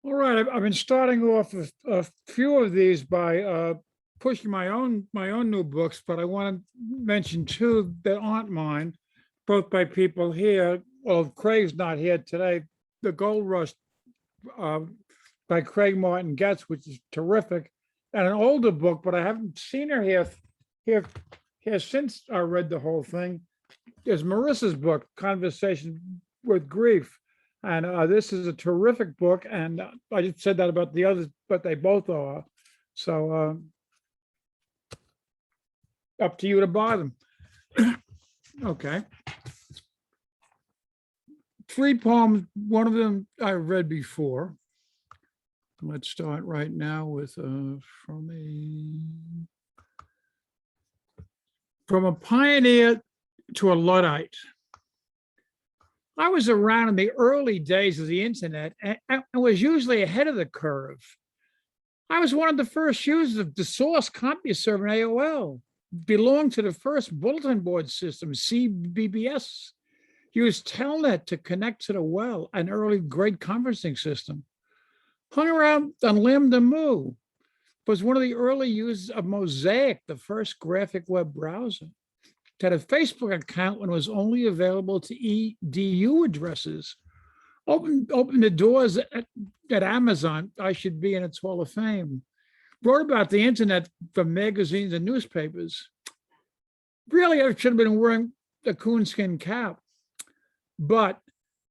All right, I've been starting off a few of these by pushing my own new books, but I want to mention two that aren't mine, both by people here. Well, Craig's not here today. The Gold Rush uh, by Craig Martin Getz, which is terrific, and an older book, but I haven't seen her here here since I read the whole thing. Is Marissa's book, Conversation with Grief. And this is a terrific book. And I just said that about the others, but they both are. So up to you to buy them. Okay. Three poems. One of them I read before. Let's start right now with from a pioneer to a Luddite. I was around in the early days of the internet and was usually ahead of the curve. I was one of the first users of the source CompuServe and AOL, belonged to the first bulletin board system, CBBS, used Telnet to connect to the well, an early great conferencing system. Hung around on Lambda Mu, was one of the early users of Mosaic, the first graphic web browser. Had a Facebook account when it was only available to EDU addresses. Opened the doors at Amazon. I should be in its Hall of Fame. Wrote about the internet for magazines and newspapers. Really, I should have been wearing a coonskin cap. But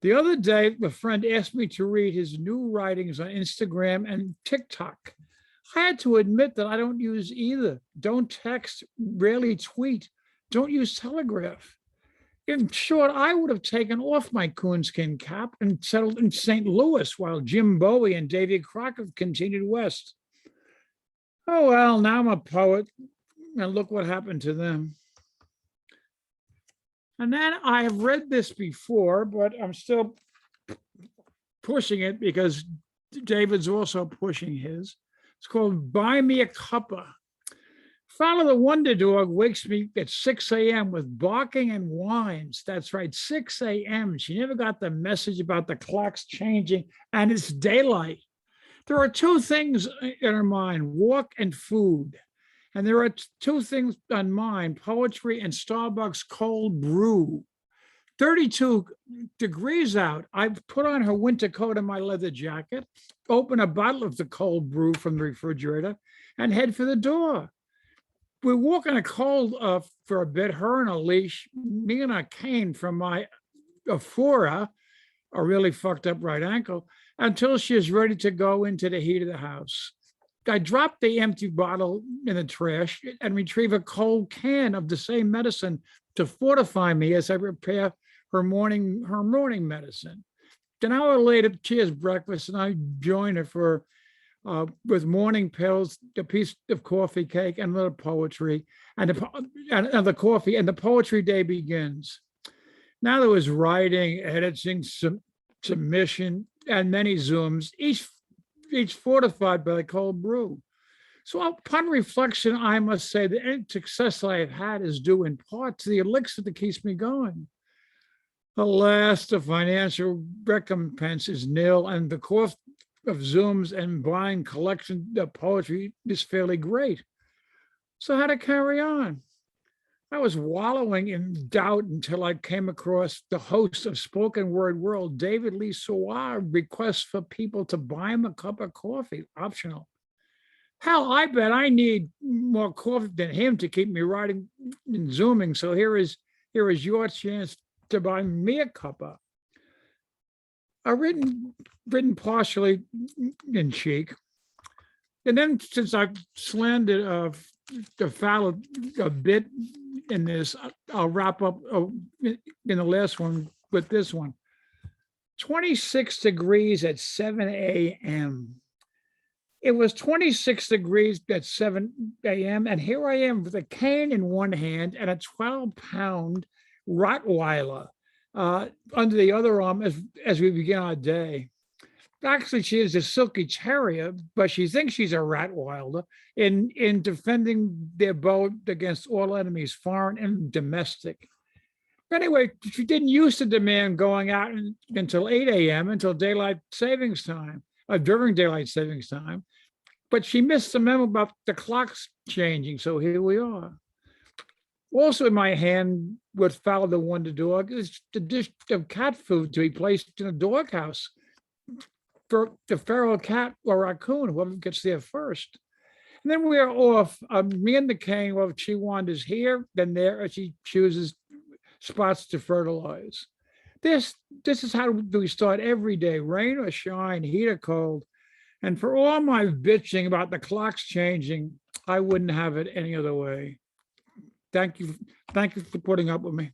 the other day, a friend asked me to read his new writings on Instagram and TikTok. I had to admit that I don't use either. Don't text, rarely tweet. Don't use Telegraph. In short, I would have taken off my coonskin cap and settled in St. Louis while Jim Bowie and Davy Crockett continued west. Oh, well, now I'm a poet, and look what happened to them. And then I have read this before, but I'm still pushing it because David's also pushing his. It's called Buy Me a Cuppa. Father the Wonder Dog wakes me at 6 a.m. with barking and whines. That's right, 6 a.m. She never got the message about the clocks changing and it's daylight. There are two things in her mind, walk and food. And there are two things on mine, poetry and Starbucks cold brew. 32 degrees out. I've put on her winter coat and my leather jacket, open a bottle of the cold brew from the refrigerator, and head for the door. We're walking a cold for a bit, her and a leash, me and a cane from my Aphora, a really fucked up right ankle, until she is ready to go into the heat of the house. I drop the empty bottle in the trash and retrieve a cold can of the same medicine to fortify me as I prepare her morning medicine. An hour later, she has breakfast and I join her for with morning pills, a piece of coffee cake, and a little poetry, and the coffee, and the poetry day begins. Now there was writing, editing, submission, and many Zooms, each fortified by the cold brew. So upon reflection, I must say that any success I have had is due in part to the elixir that keeps me going. Alas, the financial recompense is nil, and the cost of Zooms and buying collection of poetry is fairly great. So how to carry on? I was wallowing in doubt until I came across the host of Spoken Word World, David Lee Sawar, requests for people to buy him a cup of coffee, optional. Hell, I bet I need more coffee than him to keep me writing and Zooming. So here is your chance to buy me a cuppa. I've written partially in cheek. And then since I've slandered the foul a bit in this, I'll wrap up in the last one with this one. 26 degrees at 7 a.m. It was 26 degrees at 7 a.m. And here I am with a cane in one hand and a 12-pound Rottweiler under the other arm as we begin our day. Actually, she is a silky terrier, but she thinks she's a Rottweiler in defending their boat against all enemies, foreign and domestic. Anyway, she didn't used to demand going out until 8 a.m., until daylight savings time. during daylight savings time. But she missed the memo about the clocks changing. So here we are. Also in my hand, what fouled the wonder dog is the dish of cat food to be placed in a doghouse for the feral cat or raccoon, whoever gets there first. And then we are off. Me and the cane, well, she wanders here, then there, as she chooses spots to fertilize. This is how do we start every day, rain or shine, heat or cold. And for all my bitching about the clocks changing, I wouldn't have it any other way. Thank you. Thank you for putting up with me.